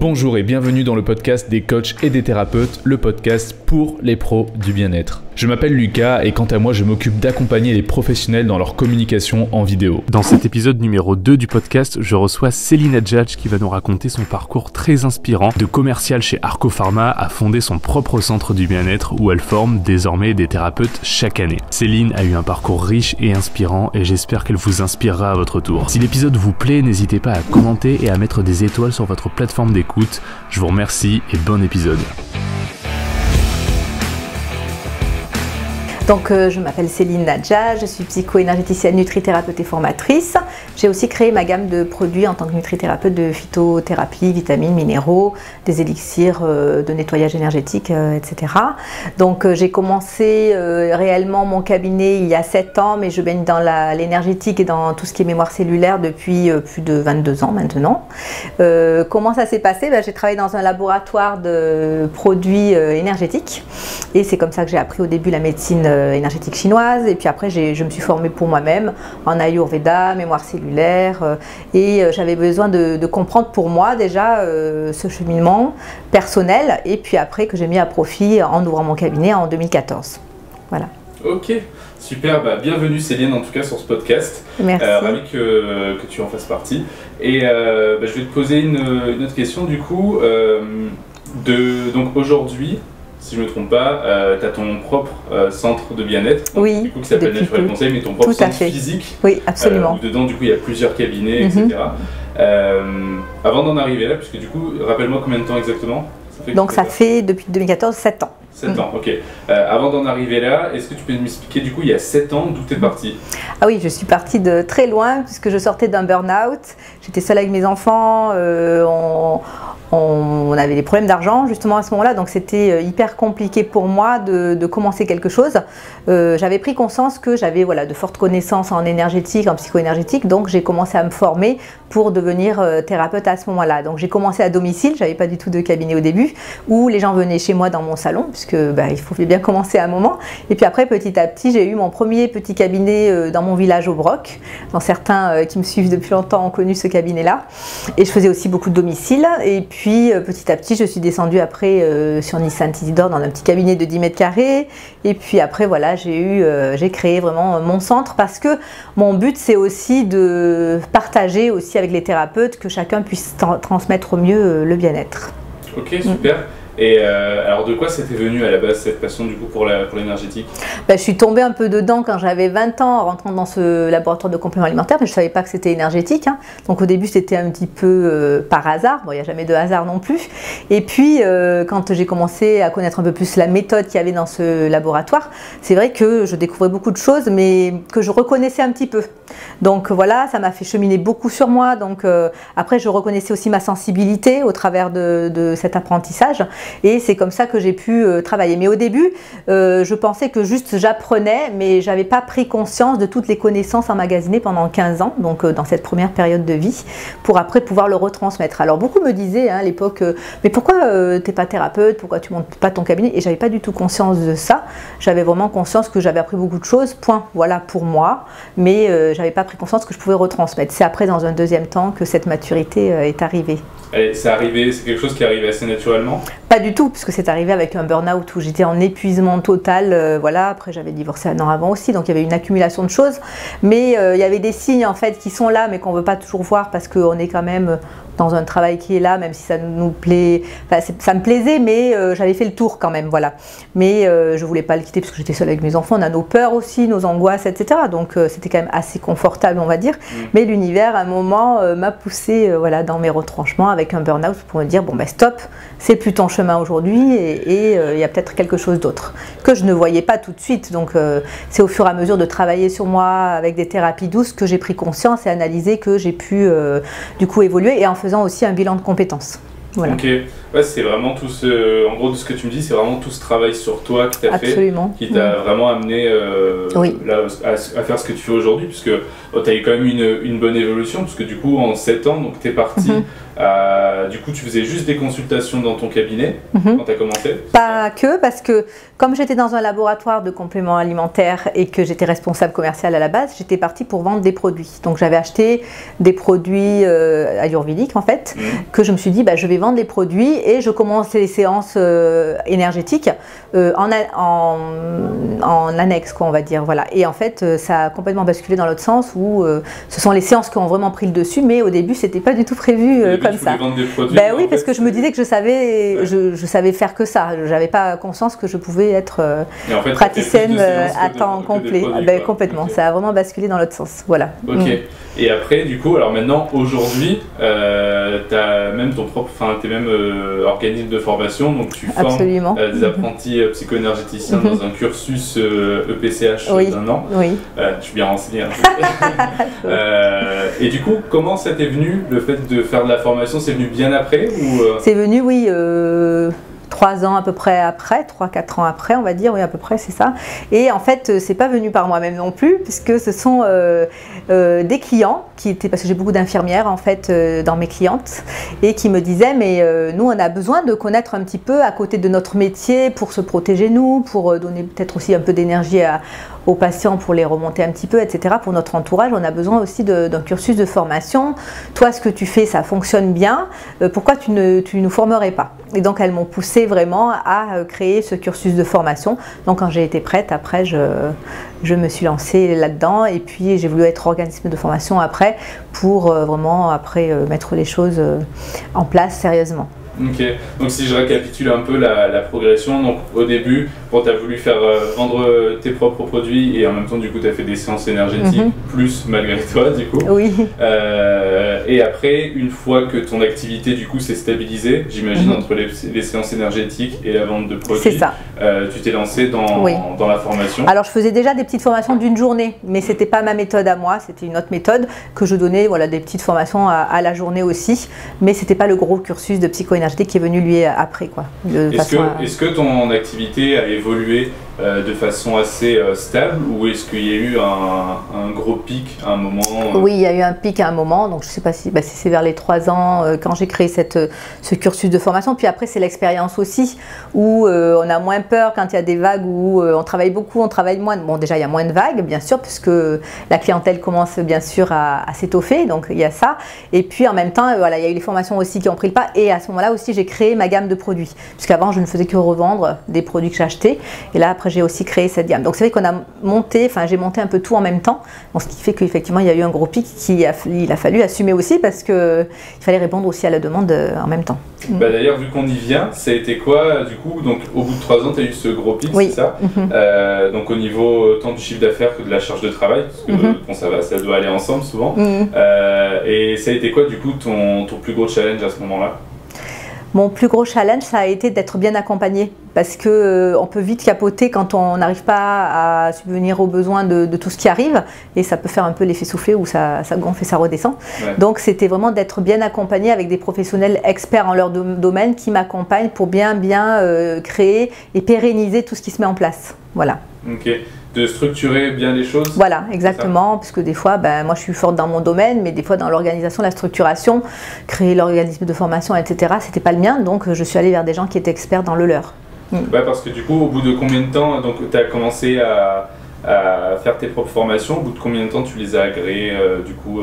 Bonjour et bienvenue dans le podcast des coachs et des thérapeutes, le podcast pour les pros du bien-être. Je m'appelle Lucas et quant à moi, je m'occupe d'accompagner les professionnels dans leur communication en vidéo. Dans cet épisode numéro 2 du podcast, je reçois Céline Adjadj qui va nous raconter son parcours très inspirant de commercial chez Arco Pharma à fonder son propre centre du bien-être où elle forme désormais des thérapeutes chaque année. Céline a eu un parcours riche et inspirant et j'espère qu'elle vous inspirera à votre tour. Si l'épisode vous plaît, n'hésitez pas à commenter et à mettre des étoiles sur votre plateforme d'écoute. Je vous remercie et bon épisode. Donc, je m'appelle Céline Adjadj, je suis psycho-énergéticienne, nutrithérapeute et formatrice. J'ai aussi créé ma gamme de produits en tant que nutrithérapeute de phytothérapie, vitamines, minéraux, des élixirs de nettoyage énergétique, etc. Donc, j'ai commencé réellement mon cabinet il y a 7 ans, mais je baigne dans l'énergétique et dans tout ce qui est mémoire cellulaire depuis plus de 22 ans maintenant. Comment ça s'est passé? J'ai travaillé dans un laboratoire de produits énergétiques et c'est comme ça que j'ai appris au début la médecine énergétique chinoise et puis après je me suis formée pour moi-même en Ayurveda, mémoire cellulaire et j'avais besoin de comprendre pour moi déjà ce cheminement personnel et puis après que j'ai mis à profit en ouvrant mon cabinet en 2014. Voilà. Ok, super, bienvenue Céline en tout cas sur ce podcast. Merci. Ravi que tu en fasses partie. Et je vais te poser une autre question du coup. Donc aujourd'hui, si je ne me trompe pas, tu as ton propre centre de bien-être, oui, du coup, qui s'appelle Naturel Conseil, mais ton propre centre physique. Oui, absolument. Où dedans, du coup, il y a plusieurs cabinets, etc. Avant d'en arriver là, puisque du coup, rappelle-moi combien de temps exactement ça fait depuis 2014 7 ans. 7 ans, ok. Avant d'en arriver là, est-ce que tu peux m'expliquer du coup, il y a 7 ans, d'où tu es partie? Ah oui, je suis partie de très loin, puisque je sortais d'un burn-out. J'étais seule avec mes enfants, on avait des problèmes d'argent justement à ce moment-là, donc c'était hyper compliqué pour moi de commencer quelque chose. J'avais pris conscience que j'avais de fortes connaissances en énergétique, en psycho-énergétique, donc j'ai commencé à me former pour devenir thérapeute à ce moment-là. Donc j'ai commencé à domicile, j'avais pas du tout de cabinet au début, où les gens venaient chez moi dans mon salon, puisque il faut bien commencer à un moment. Et puis après, petit à petit, j'ai eu mon premier petit cabinet dans mon village au Broc. Dans certains qui me suivent depuis longtemps ont connu ce cabinet-là. Et je faisais aussi beaucoup de domicile. Et puis petit à petit, je suis descendue après sur Nice-Saint-Isidore dans un petit cabinet de 10 mètres carrés. Et puis après, voilà, j'ai créé vraiment mon centre parce que mon but, c'est aussi de partager aussi avec les thérapeutes que chacun puisse transmettre au mieux le bien-être. Ok, super. Et alors de quoi c'était venu à la base cette passion du coup pour l'énergétique? Je suis tombée un peu dedans quand j'avais 20 ans en rentrant dans ce laboratoire de compléments alimentaires, mais je ne savais pas que c'était énergétique. Donc au début c'était un petit peu par hasard, il n'y a jamais de hasard non plus. Et puis quand j'ai commencé à connaître un peu plus la méthode qu'il y avait dans ce laboratoire, c'est vrai que je découvrais beaucoup de choses mais que je reconnaissais un petit peu. Donc voilà, ça m'a fait cheminer beaucoup sur moi. Donc après je reconnaissais aussi ma sensibilité au travers de cet apprentissage. Et c'est comme ça que j'ai pu travailler. Mais au début, je pensais que juste j'apprenais, mais je n'avais pas pris conscience de toutes les connaissances emmagasinées pendant 15 ans, donc dans cette première période de vie, pour après pouvoir le retransmettre. Alors beaucoup me disaient à l'époque, mais pourquoi tu n'es pas thérapeute, pourquoi tu ne montes pas ton cabinet? Et je n'avais pas du tout conscience de ça. J'avais vraiment conscience que j'avais appris beaucoup de choses, point, voilà, pour moi, mais je n'avais pas pris conscience que je pouvais retransmettre. C'est après, dans un deuxième temps, que cette maturité est arrivée. C'est quelque chose qui est arrivé assez naturellement? Pas du tout, puisque c'est arrivé avec un burn-out où j'étais en épuisement total. Voilà. Après, j'avais divorcé 1 an avant aussi, donc il y avait une accumulation de choses. Mais il y avait des signes en fait qui sont là, mais qu'on ne veut pas toujours voir parce qu'on est quand même dans un travail qui est là, même si ça nous plaît. Enfin, ça me plaisait, mais j'avais fait le tour quand même, voilà. Mais je ne voulais pas le quitter parce que j'étais seule avec mes enfants. On a nos peurs aussi, nos angoisses, etc. Donc c'était quand même assez confortable, on va dire. Mais l'univers, à un moment, m'a poussée dans mes retranchements avec un burn-out pour me dire bon stop, c'est plus ton chemin aujourd'hui et il y a peut-être quelque chose d'autre que je ne voyais pas tout de suite. Donc c'est au fur et à mesure de travailler sur moi avec des thérapies douces que j'ai pris conscience et analysé que j'ai pu du coup évoluer et en faisant aussi un bilan de compétences. Voilà. Ok, ouais, c'est vraiment tout ce, en gros de ce que tu me dis, c'est vraiment tout ce travail sur toi que tu as fait, qui t'a vraiment amené là, à faire ce que tu fais aujourd'hui, puisque tu as eu quand même une bonne évolution, puisque du coup en 7 ans, tu es parti, du coup tu faisais juste des consultations dans ton cabinet quand tu as commencé? Pas que, parce que comme j'étais dans un laboratoire de compléments alimentaires et que j'étais responsable commercial à la base, j'étais partie pour vendre des produits. Donc j'avais acheté des produits ayurvédiques en fait, que je me suis dit je vais vendre vendre les produits et je commence les séances énergétiques en annexe, quoi, on va dire. Voilà. Et en fait, ça a complètement basculé dans l'autre sens où ce sont les séances qui ont vraiment pris le dessus, mais au début, c'était pas du tout prévu comme ça. Vendre des produits, ben oui, parce que je me disais que je savais faire que ça. J'avais pas conscience que je pouvais être praticienne à temps complet. Ben, complètement. Okay. Ça a vraiment basculé dans l'autre sens. Voilà. Ok. Et après, du coup, alors maintenant, aujourd'hui, tu as même ton propre, t'es même organisme de formation, donc tu formes des apprentis psycho-énergéticiens dans un cursus EPCH d'un an. Oui. Je suis bien renseigné. Et du coup, comment ça t'est venu, le fait de faire de la formation? C'est venu bien après ou C'est venu, oui. 3 ans à peu près après, 3-4 ans après, on va dire, oui, à peu près, c'est ça. Et en fait, c'est pas venu par moi-même non plus, puisque ce sont des clients qui étaient, parce que j'ai beaucoup d'infirmières en fait dans mes clientes, et qui me disaient, mais nous, on a besoin de connaître un petit peu à côté de notre métier pour se protéger nous, pour donner peut-être aussi un peu d'énergie aux patients pour les remonter un petit peu, etc. Pour notre entourage, on a besoin aussi d'un cursus de formation. Toi, ce que tu fais, ça fonctionne bien. Pourquoi tu nous formerais pas? Et donc, elles m'ont poussé vraiment à créer ce cursus de formation. Donc, quand j'ai été prête, après, je me suis lancée là-dedans. Et puis, j'ai voulu être organisme de formation après pour vraiment, après, mettre les choses en place sérieusement. Ok, donc si je récapitule un peu la progression, donc au début, bon, tu as voulu faire vendre tes propres produits et en même temps du coup tu as fait des séances énergétiques, plus malgré toi du coup. Oui. Et après, une fois que ton activité du coup s'est stabilisée, j'imagine entre les séances énergétiques et la vente de produits, c'est ça. Tu t'es lancé dans la formation. Alors je faisais déjà des petites formations d'une journée, mais c'était pas ma méthode à moi, c'était une autre méthode que je donnais, voilà, des petites formations à la journée aussi, mais c'était pas le gros cursus de psycho-énergétique qui est venu lui après, quoi. Est-ce que ton activité a évolué de façon assez stable ou est-ce qu'il y a eu un gros pic à un moment Oui, il y a eu un pic à un moment, donc je ne sais pas si c'est vers les 3 ans quand j'ai créé ce cursus de formation. Puis après, c'est l'expérience aussi où on a moins peur quand il y a des vagues où on travaille beaucoup, on travaille moins. Bon, déjà, il y a moins de vagues, bien sûr, puisque la clientèle commence bien sûr à s'étoffer, donc il y a ça. Et puis en même temps, voilà, il y a eu les formations aussi qui ont pris le pas. Et à ce moment-là aussi, j'ai créé ma gamme de produits, puisqu'avant, je ne faisais que revendre des produits que j'achetais. Et là, après, j'ai aussi créé cette gamme. Donc c'est vrai qu'on a monté, j'ai monté un peu tout en même temps, donc ce qui fait qu'effectivement il y a eu un gros pic il a fallu assumer aussi parce qu'il fallait répondre aussi à la demande en même temps. Bah d'ailleurs, vu qu'on y vient, ça a été quoi du coup? Donc au bout de 3 ans, tu as eu ce gros pic, oui. C'est ça? Donc au niveau tant du chiffre d'affaires que de la charge de travail, parce que bon, ça doit aller ensemble souvent. Et ça a été quoi du coup ton plus gros challenge à ce moment-là? Mon plus gros challenge, ça a été d'être bien accompagné parce qu'on peut vite capoter quand on n'arrive pas à subvenir aux besoins de tout ce qui arrive et ça peut faire un peu l'effet soufflé où ça gonfle et ça redescend. Ouais. Donc c'était vraiment d'être bien accompagné avec des professionnels experts en leur domaine qui m'accompagnent pour bien créer et pérenniser tout ce qui se met en place. Voilà. Ok. De structurer bien les choses. Voilà, exactement, parce que des fois, moi je suis forte dans mon domaine, mais des fois dans l'organisation, la structuration, créer l'organisme de formation, etc., c'était pas le mien, donc je suis allée vers des gens qui étaient experts dans le leur. Ouais, parce que du coup, au bout de combien de temps, donc tu as commencé à faire tes propres formations, au bout de combien de temps tu les as agréées, du coup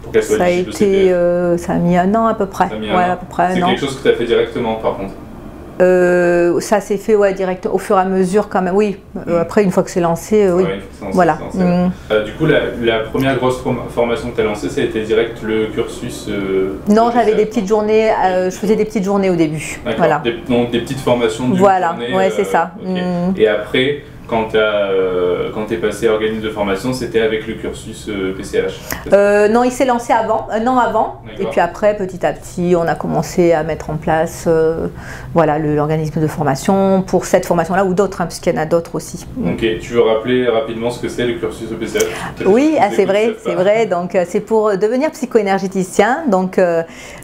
pour qu'elles soient éligibles au CPF? Ça a mis 1 an à peu près. C'est quelque chose que tu as fait directement par contre? Ça s'est fait direct au fur et à mesure quand même, oui. Après, une fois que c'est lancé, oui. Voilà. Du coup, la première grosse formation que tu as lancée, ça a été direct le cursus Non, j'avais des petites journées, je faisais des petites journées au début. Voilà. Donc des petites formations d'une journée. Ouais, c'est ça. Okay. Et après, quand tu es passé organisme de formation, c'était avec le cursus PCH? Non, il s'est lancé un an avant. Et puis après, petit à petit, on a commencé à mettre en place l'organisme de formation pour cette formation-là ou d'autres, puisqu'il y en a d'autres aussi. Ok, tu veux rappeler rapidement ce que c'est le cursus PCH? Oui, c'est vrai. Donc, c'est pour devenir psycho-énergéticien, donc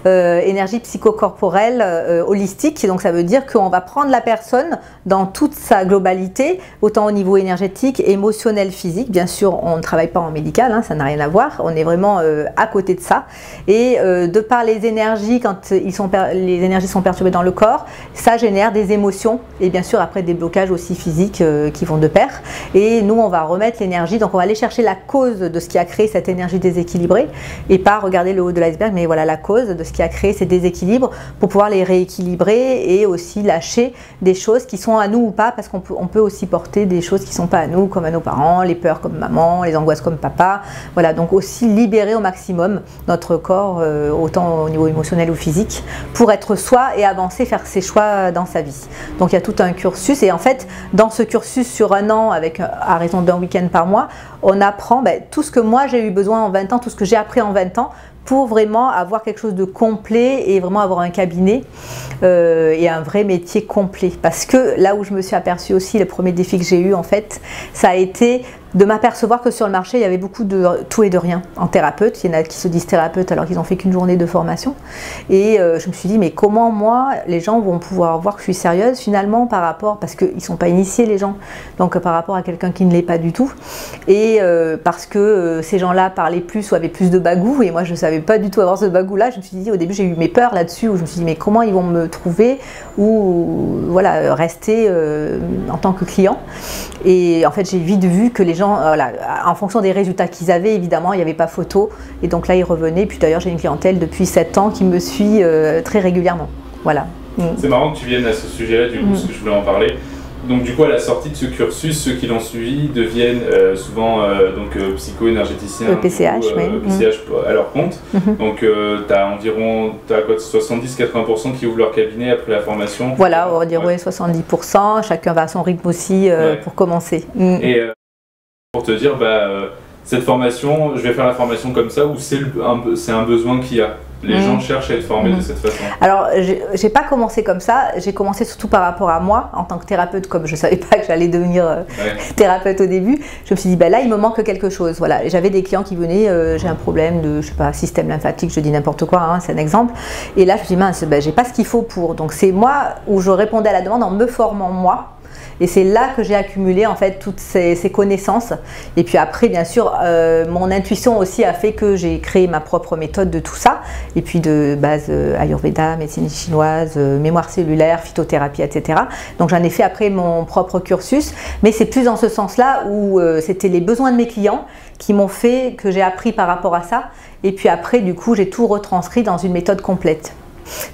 énergie psychocorporelle holistique. Donc, ça veut dire qu'on va prendre la personne dans toute sa globalité, autant au niveau énergétique, émotionnel, physique. Bien sûr, on ne travaille pas en médical, hein, ça n'a rien à voir. On est vraiment à côté de ça. Et de par les énergies, quand les énergies sont perturbées dans le corps, ça génère des émotions et bien sûr après des blocages aussi physiques qui vont de pair. Et nous, on va remettre l'énergie, donc on va aller chercher la cause de ce qui a créé cette énergie déséquilibrée et pas regarder le haut de l'iceberg, mais voilà la cause de ce qui a créé ces déséquilibres pour pouvoir les rééquilibrer et aussi lâcher des choses qui sont à nous ou pas, parce qu'on peut aussi porter des choses qui ne sont pas à nous, comme à nos parents, les peurs comme maman, les angoisses comme papa. Voilà, donc aussi libérer au maximum notre corps, autant au niveau émotionnel ou physique, pour être soi et avancer, faire ses choix dans sa vie. Donc il y a tout un cursus et en fait, dans ce cursus sur un an, avec à raison d'un week-end par mois, on apprend tout ce que moi j'ai eu besoin en 20 ans, tout ce que j'ai appris en 20 ans, pour vraiment avoir quelque chose de complet et vraiment avoir un cabinet et un vrai métier complet. Parce que là où je me suis aperçue aussi, le premier défi que j'ai eu en fait, ça a été de m'apercevoir que sur le marché, il y avait beaucoup de tout et de rien en thérapeute. Il y en a qui se disent thérapeutes alors qu'ils n'ont fait qu'une journée de formation. Et je me suis dit, mais comment moi, les gens vont pouvoir voir que je suis sérieuse finalement par rapport, parce qu'ils ne sont pas initiés les gens, donc par rapport à quelqu'un qui ne l'est pas du tout. Et parce que ces gens-là parlaient plus ou avaient plus de bagou, et moi je ne savais pas du tout avoir ce bagou-là. Je me suis dit, au début j'ai eu mes peurs là-dessus, où je me suis dit, mais comment ils vont me trouver ou voilà, rester en tant que client. Et en fait j'ai vite vu que les gens, voilà, en fonction des résultats qu'ils avaient, évidemment, il n'y avait pas photo. Et donc là, ils revenaient. Puis d'ailleurs, j'ai une clientèle depuis 7 ans qui me suit très régulièrement. Voilà. C'est marrant que tu viennes à ce sujet-là, du coup, parce que je voulais en parler. Donc du coup, à la sortie de ce cursus, ceux qui l'ont suivi deviennent souvent psycho-énergéticiens, PCH, PCH à leur compte. Donc tu as environ 70-80% qui ouvrent leur cabinet après la formation. Voilà, on va dire 70%. Chacun va à son rythme aussi pour commencer. Et pour te dire, cette formation, je vais faire la formation comme ça, ou c'est un besoin qu'il y a? Les gens cherchent à être formés de cette façon. Alors, j'ai pas commencé comme ça. J'ai commencé surtout par rapport à moi, en tant que thérapeute, comme je savais pas que j'allais devenir thérapeute au début. Je me suis dit, là, il me manque quelque chose. Voilà. J'avais des clients qui venaient, j'ai un problème de, je sais pas, système lymphatique, je dis n'importe quoi, hein, c'est un exemple. Et là, je me suis dit, mince, j'ai pas ce qu'il faut pour. Donc, c'est moi où je répondais à la demande en me formant moi. Et c'est là que j'ai accumulé en fait toutes ces connaissances. Et puis après, bien sûr, mon intuition aussi a fait que j'ai créé ma propre méthode de tout ça. Et puis de base Ayurveda, médecine chinoise, mémoire cellulaire, phytothérapie, etc. Donc j'en ai fait après mon propre cursus. Mais c'est plus dans ce sens-là où c'était les besoins de mes clients qui m'ont fait que j'ai appris par rapport à ça. Et puis après, du coup, j'ai tout retranscrit dans une méthode complète.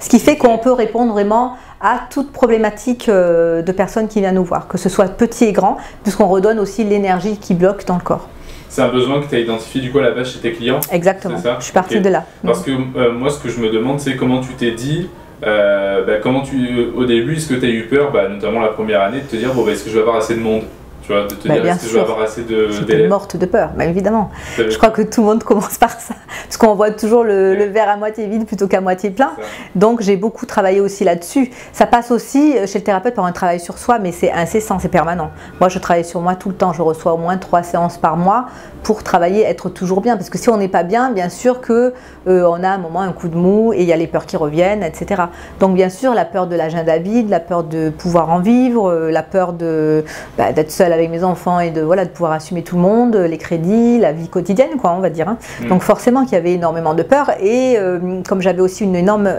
Ce qui fait qu'on peut répondre vraiment à toute problématique de personnes qui viennent nous voir, que ce soit petit et grand, puisqu'on redonne aussi l'énergie qui bloque dans le corps. C'est un besoin que tu as identifié du coup à la base chez tes clients? Exactement, je suis partie de là. Parce que moi, ce que je me demande, c'est comment tu t'es dit, au début, est-ce que tu as eu peur, notamment la première année, de te dire, est-ce que je vais avoir assez de monde? Tu vois, de te dire, est-ce que je vais avoir assez d'élèves? J'étais morte de peur, évidemment. Je crois que tout le monde commence par ça. Parce qu'on voit toujours le verre à moitié vide plutôt qu'à moitié plein. Donc j'ai beaucoup travaillé aussi là-dessus. Ça passe aussi chez le thérapeute par un travail sur soi, mais c'est incessant, c'est permanent. Moi, je travaille sur moi tout le temps. Je reçois au moins 3 séances par mois pour travailler, être toujours bien. Parce que si on n'est pas bien, bien sûr que on a un moment, un coup de mou, et il y a les peurs qui reviennent, etc. Donc bien sûr, la peur de l'agenda vide, la peur de pouvoir en vivre, la peur d'être seule avec mes enfants et de pouvoir assumer tout le monde, les crédits, la vie quotidienne, quoi, on va dire. Donc forcément qu'il y avait énormément de peur. Et comme j'avais aussi une énorme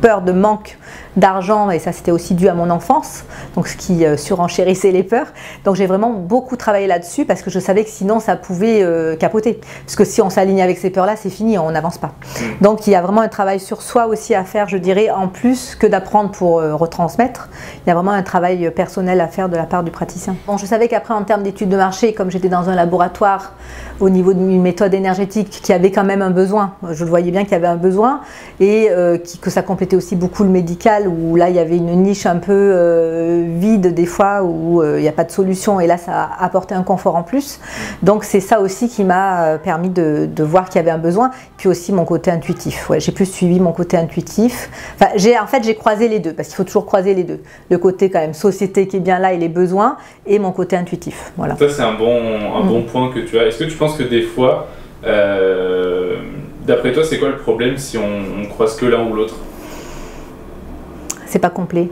peur de manque d'argent, et ça c'était aussi dû à mon enfance, donc ce qui surenchérissait les peurs. Donc j'ai vraiment beaucoup travaillé là-dessus parce que je savais que sinon ça pouvait capoter. Parce que si on s'aligne avec ces peurs-là, c'est fini, on n'avance pas. Donc il y a vraiment un travail sur soi aussi à faire, je dirais, en plus que d'apprendre pour retransmettre. Il y a vraiment un travail personnel à faire de la part du praticien. Bon, je savais qu'après, en termes d'études de marché, comme j'étais dans un laboratoire au niveau d'une méthode énergétique qui avait quand même un besoin, je le voyais bien qu'il y avait un besoin, et que ça complétait aussi beaucoup le médical, où là il y avait une niche un peu vide des fois, où il n'y a pas de solution, et là ça a apporté un confort en plus. Donc c'est ça aussi qui m'a permis de voir qu'il y avait un besoin, puis aussi mon côté intuitif. Ouais, j'ai plus suivi mon côté intuitif. Enfin, en fait j'ai croisé les deux, parce qu'il faut toujours croiser les deux. Le côté quand même société qui est bien là et les besoins, et mon côté intuitif. Voilà. Ça c'est un bon point que tu as. Est-ce que tu penses que des fois, d'après toi, c'est quoi le problème si on croise que l'un ou l'autre? C'est pas complet.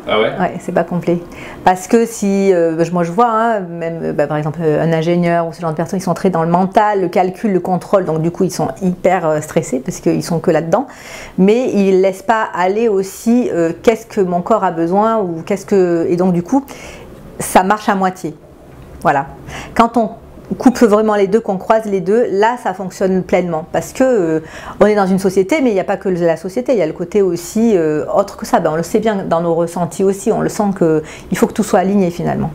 Ah ouais? Ouais, c'est pas complet. Parce que si, moi je vois, hein, même par exemple un ingénieur ou ce genre de personnes qui sont très dans le mental, le calcul, le contrôle, donc du coup ils sont hyper stressés parce qu'ils sont que là-dedans, mais ils ne laissent pas aller aussi qu'est-ce que mon corps a besoin ou et donc du coup ça marche à moitié. Voilà. Quand on coupe vraiment les deux, qu'on croise les deux, là ça fonctionne pleinement parce que on est dans une société, mais il n'y a pas que la société, il y a le côté aussi autre que ça. On le sait bien dans nos ressentis aussi, on le sent qu'il faut que tout soit aligné finalement.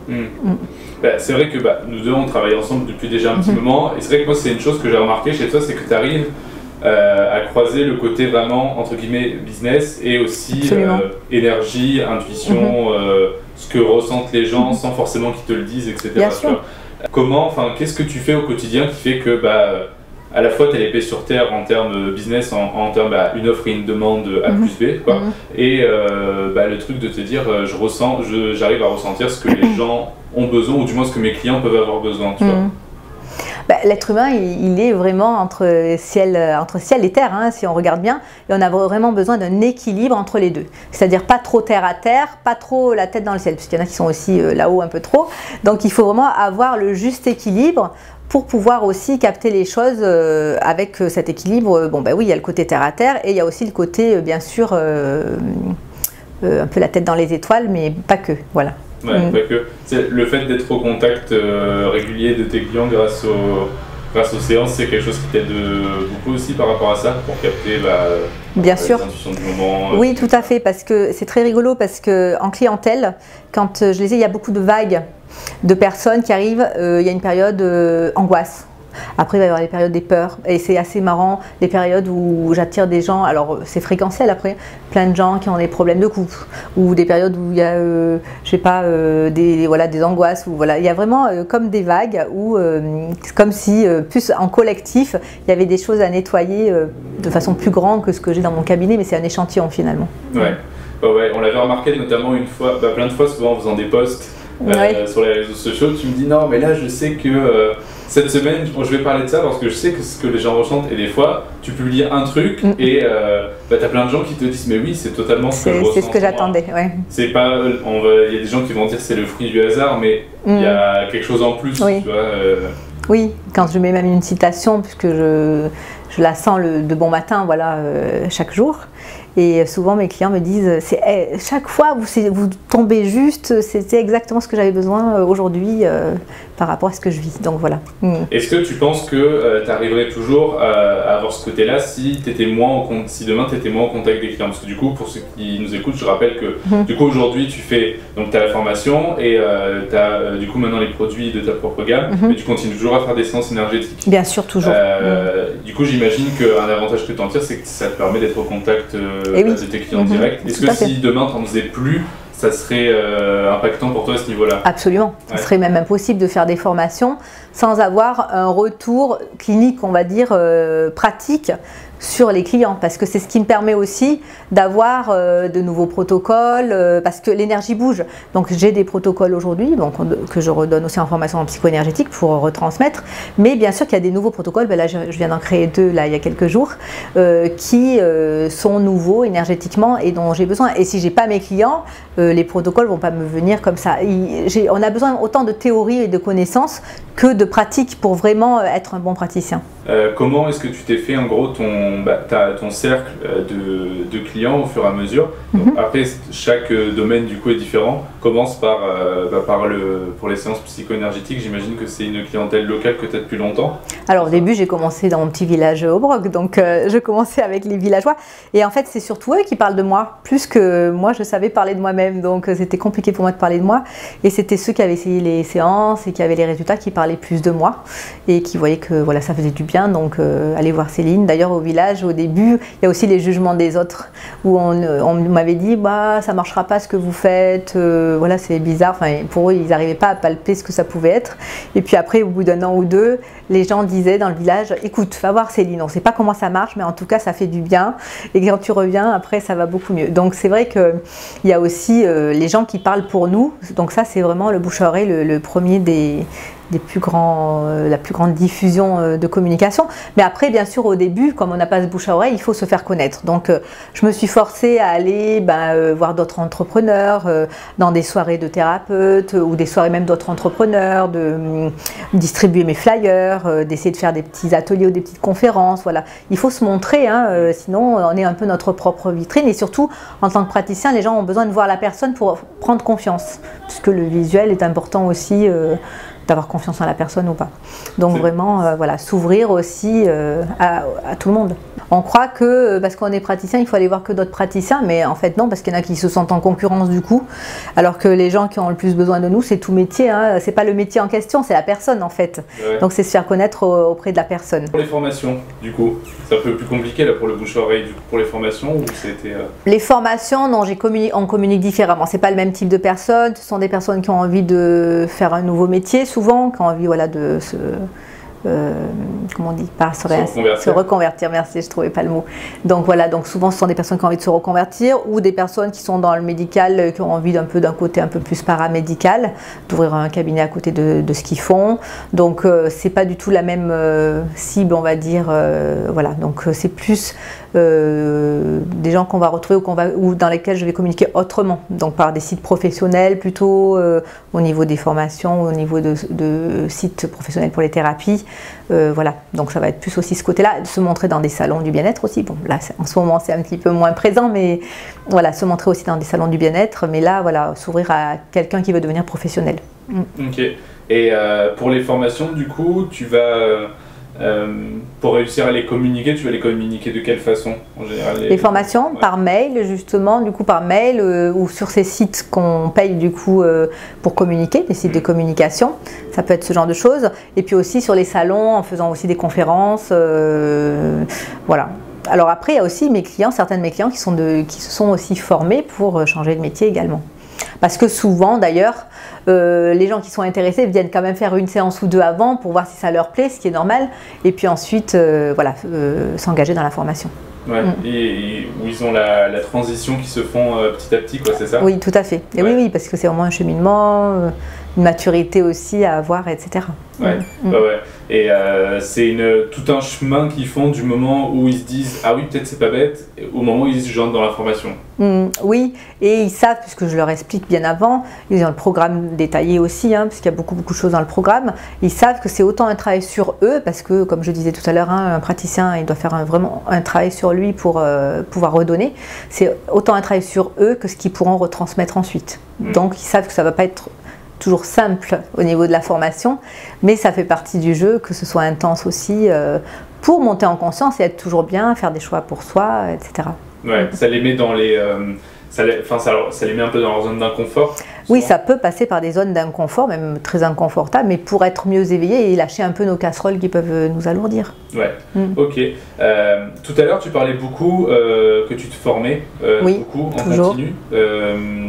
C'est vrai que nous deux on travaille ensemble depuis déjà un petit moment, et c'est vrai que moi c'est une chose que j'ai remarqué chez toi, c'est que tu arrives à croiser le côté vraiment entre guillemets business et aussi énergie, intuition, ce que ressentent les gens sans forcément qu'ils te le disent, etc. Bien sûr. Qu'est-ce que tu fais au quotidien qui fait que à la fois tu es l'épée sur terre en termes business, en termes une offre et une demande A plus B, quoi, et le truc de te dire j'arrive à ressentir ce que les gens ont besoin, ou du moins ce que mes clients peuvent avoir besoin, tu vois. L'être humain, il est vraiment entre ciel et terre, hein, si on regarde bien, et on a vraiment besoin d'un équilibre entre les deux. C'est-à-dire pas trop terre à terre, pas trop la tête dans le ciel, puisqu'il y en a qui sont aussi là-haut un peu trop. Donc il faut vraiment avoir le juste équilibre pour pouvoir aussi capter les choses avec cet équilibre. Oui, il y a le côté terre à terre, et il y a aussi le côté, bien sûr, un peu la tête dans les étoiles, mais pas que, voilà. Ouais, pas que. Le fait d'être au contact régulier de tes clients grâce aux séances, c'est quelque chose qui t'aide beaucoup aussi par rapport à ça, pour capter bien sûr. les intuitions du moment. Oui, tout à fait, parce que c'est très rigolo, parce qu'en clientèle, quand je les ai, il y a beaucoup de vagues de personnes qui arrivent, il y a une période angoisse. Après, il va y avoir les périodes des peurs, et c'est assez marrant, les périodes où j'attire des gens, alors c'est fréquentiel après, plein de gens qui ont des problèmes de couple, ou des périodes où il y a, des angoisses, ou il y a vraiment comme des vagues, où comme si, plus en collectif, il y avait des choses à nettoyer de façon plus grande que ce que j'ai dans mon cabinet, mais c'est un échantillon finalement. Ouais, on l'avait remarqué notamment une fois, plein de fois, souvent en faisant des posts sur les réseaux sociaux, tu me dis non, mais là je sais que cette semaine, je vais parler de ça parce que je sais que ce que les gens ressentent, et des fois, tu publies un truc et t'as plein de gens qui te disent mais oui, c'est totalement ce que je ressens. C'est ce que j'attendais, ouais. C'est pas, il y a des gens qui vont dire c'est le fruit du hasard, mais il y a quelque chose en plus, oui. Tu vois. Oui, quand je mets même une citation, puisque je la sens de bon matin, chaque jour. Et souvent mes clients me disent, chaque fois vous tombez juste, c'était exactement ce que j'avais besoin aujourd'hui par rapport à ce que je vis. Donc voilà. Est-ce que tu penses que tu arriverais toujours à avoir ce côté-là si demain tu étais moins en contact des clients? Parce que du coup, pour ceux qui nous écoutent, je rappelle que du coup aujourd'hui tu as la formation et tu as du coup maintenant les produits de ta propre gamme, mais tu continues toujours à faire des séances énergétiques. Bien sûr, toujours. Du coup, j'imagine qu'un avantage que tu en tires, c'est que ça te permet d'être au contact de tes clients directs. Est-ce que si demain tu n'en faisais plus, ça serait impactant pour toi à ce niveau-là? Absolument. Ouais. Ce serait même impossible de faire des formations sans avoir un retour clinique, on va dire, pratique sur les clients, parce que c'est ce qui me permet aussi d'avoir de nouveaux protocoles, parce que l'énergie bouge. Donc j'ai des protocoles aujourd'hui que je redonne aussi en formation en psycho-énergétique pour retransmettre, mais bien sûr qu'il y a des nouveaux protocoles, là je viens d'en créer 2 là, il y a quelques jours, qui sont nouveaux énergétiquement et dont j'ai besoin. Et si j'ai pas mes clients, les protocoles vont pas me venir comme ça. On a besoin autant de théorie et de connaissances que de pratique pour vraiment être un bon praticien. Comment est-ce que tu t'es fait en gros ton cercle de clients au fur et à mesure? Donc, après, chaque domaine du coup est différent. Commence pour les séances psycho-énergétiques. J'imagine que c'est une clientèle locale que tu as depuis longtemps. Alors au début, j'ai commencé dans mon petit village au Broc, donc je commençais avec les villageois. Et en fait, c'est surtout eux qui parlent de moi, plus que moi, je savais parler de moi-même. Donc c'était compliqué pour moi de parler de moi. Et c'était ceux qui avaient essayé les séances et qui avaient les résultats qui parlaient plus de moi et qui voyaient que ça faisait du bien. Donc allez voir Céline. D'ailleurs, au village, au début, il y a aussi les jugements des autres où on m'avait dit ça marchera pas ce que vous faites, c'est bizarre. Enfin, pour eux, ils n'arrivaient pas à palper ce que ça pouvait être. Et puis après, au bout d'un an ou 2, les gens disaient dans le village, écoute, va voir Céline, on ne sait pas comment ça marche, mais en tout cas, ça fait du bien. Et quand tu reviens, après, ça va beaucoup mieux. Donc c'est vrai qu'il y a aussi les gens qui parlent pour nous. Donc ça, c'est vraiment le bouche à oreille, le premier la plus grande diffusion de communication. Mais après, bien sûr, au début, comme on n'a pas ce bouche à oreille, il faut se faire connaître. Donc, je me suis forcée à aller voir d'autres entrepreneurs, dans des soirées de thérapeutes ou des soirées même d'autres entrepreneurs, de distribuer mes flyers, d'essayer de faire des petits ateliers ou des petites conférences. Voilà. Il faut se montrer, sinon on est un peu notre propre vitrine. Et surtout, en tant que praticien, les gens ont besoin de voir la personne pour prendre confiance, puisque le visuel est important aussi, d'avoir confiance en la personne ou pas. Donc vraiment, voilà, s'ouvrir aussi à tout le monde. On croit que parce qu'on est praticien, il faut aller voir que d'autres praticiens, mais en fait non, parce qu'il y en a qui se sentent en concurrence du coup, alors que les gens qui ont le plus besoin de nous, c'est tout métier, c'est pas le métier en question, c'est la personne en fait. Ouais. Donc c'est se faire connaître auprès de la personne. Pour les formations, du coup, c'est un peu plus compliqué là pour le bouche-oreille, pour les formations ou c'était Les formations, non, on communique différemment. C'est pas le même type de personnes. Ce sont des personnes qui ont envie de faire un nouveau métier, souvent, qui ont envie, voilà, de se comment on dit, se reconvertir, merci, je trouvais pas le mot. Donc voilà, donc souvent ce sont des personnes qui ont envie de se reconvertir ou des personnes qui sont dans le médical, qui ont envie d'un côté un peu plus paramédical, d'ouvrir un cabinet à côté de ce qu'ils font. Donc c'est pas du tout la même cible, on va dire, voilà, donc c'est plus des gens qu'on va retrouver ou dans lesquels je vais communiquer autrement, donc par des sites professionnels plutôt, au niveau des formations, au niveau de sites professionnels pour les thérapies. Voilà, donc ça va être plus aussi ce côté-là, se montrer dans des salons du bien-être aussi. Bon, là, en ce moment, c'est un petit peu moins présent, mais voilà, se montrer aussi dans des salons du bien-être. Mais là, voilà, s'ouvrir à quelqu'un qui veut devenir professionnel. Ok. Et pour les formations, du coup, tu vas... pour réussir à les communiquer, tu vas les communiquer de quelle façon en général? Les formations, ouais. Par mail justement, du coup par mail ou sur ces sites qu'on paye du coup pour communiquer, des sites de communication, ça peut être ce genre de choses. Et puis aussi sur les salons en faisant aussi des conférences, voilà. Alors après il y a aussi certains de mes clients qui se sont aussi formés pour changer de métier également. Parce que souvent d'ailleurs, les gens qui sont intéressés viennent quand même faire une séance ou deux avant pour voir si ça leur plaît, ce qui est normal, et puis ensuite voilà, s'engager dans la formation. Ouais, et où ils ont la transition qui se font petit à petit, quoi, c'est ça? Oui, tout à fait. Et ouais. Oui, parce que c'est vraiment un cheminement, une maturité aussi à avoir, etc. Ouais, ouais. Et c'est tout un chemin qu'ils font du moment où ils se disent « Ah oui, peut-être c'est pas bête », au moment où ils se joignent dans la formation. Oui, et ils savent, puisque je leur explique bien avant, ils ont le programme détaillé aussi, puisqu'il y a beaucoup de choses dans le programme, ils savent que c'est autant un travail sur eux, parce que, comme je disais tout à l'heure, un praticien, il doit faire vraiment un travail sur lui pour pouvoir redonner. C'est autant un travail sur eux que ce qu'ils pourront retransmettre ensuite. Donc, ils savent que ça ne va pas être toujours simple au niveau de la formation, mais ça fait partie du jeu, que ce soit intense aussi, pour monter en conscience et être toujours bien, faire des choix pour soi, etc. Ouais, ça les met dans les... ça les met un peu dans leur zone d'inconfort. Oui, ça peut passer par des zones d'inconfort, même très inconfortables, mais pour être mieux éveillé et lâcher un peu nos casseroles qui peuvent nous alourdir. Ouais, ok. Tout à l'heure, tu parlais beaucoup que tu te formais beaucoup en continu.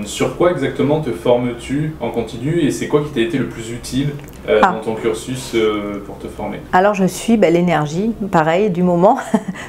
Sur quoi exactement te formes-tu en continu et c'est quoi qui t'a été le plus utile dans ton cursus pour te former? Alors, je suis l'énergie, pareil, du moment,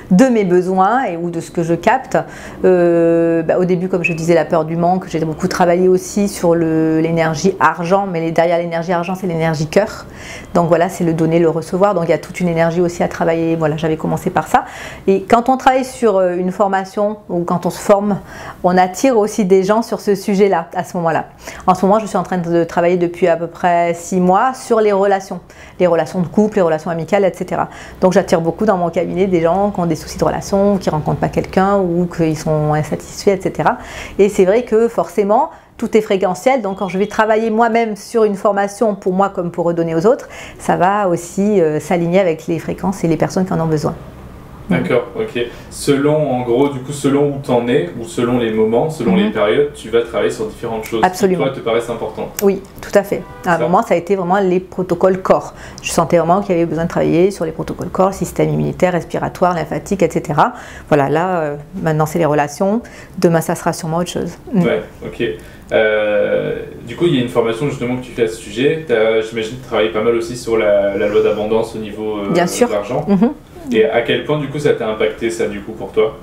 de mes besoins ou de ce que je capte. Au début, comme je disais, la peur du manque, j'ai beaucoup travaillé aussi sur l'énergie argent, mais derrière l'énergie argent, c'est l'énergie cœur. Donc voilà, c'est le donner, le recevoir. Donc il y a toute une énergie aussi à travailler. Voilà, j'avais commencé par ça. Et quand on travaille sur une formation ou quand on se forme, on attire aussi des gens sur ce sujet-là, à ce moment-là. En ce moment, je suis en train de travailler depuis à peu près 6 mois sur les relations de couple, les relations amicales, etc. Donc j'attire beaucoup dans mon cabinet des gens qui ont des soucis de relations, qui ne rencontrent pas quelqu'un ou qui sont insatisfaits, etc. Et c'est vrai que forcément, tout est fréquentiel, donc quand je vais travailler moi-même sur une formation pour moi comme pour redonner aux autres, ça va aussi s'aligner avec les fréquences et les personnes qui en ont besoin. D'accord, ok. Selon, en gros, du coup, selon où tu en es, ou selon les moments, selon les périodes, tu vas travailler sur différentes choses Absolument. qui, toi, te paraissent importantes. Oui, tout à fait. À un moment, ça a été vraiment les protocoles corps. Je sentais vraiment qu'il y avait besoin de travailler sur les protocoles corps, système immunitaire, respiratoire, lymphatique, etc. Voilà, là, maintenant, c'est les relations. Demain, ça sera sûrement autre chose. Ouais, ok. Du coup, il y a une formation justement que tu fais à ce sujet. J'imagine que tu travailles pas mal aussi sur la loi d'abondance au niveau de l'argent. Et à quel point, du coup, ça t'a impacté, ça, du coup, pour toi?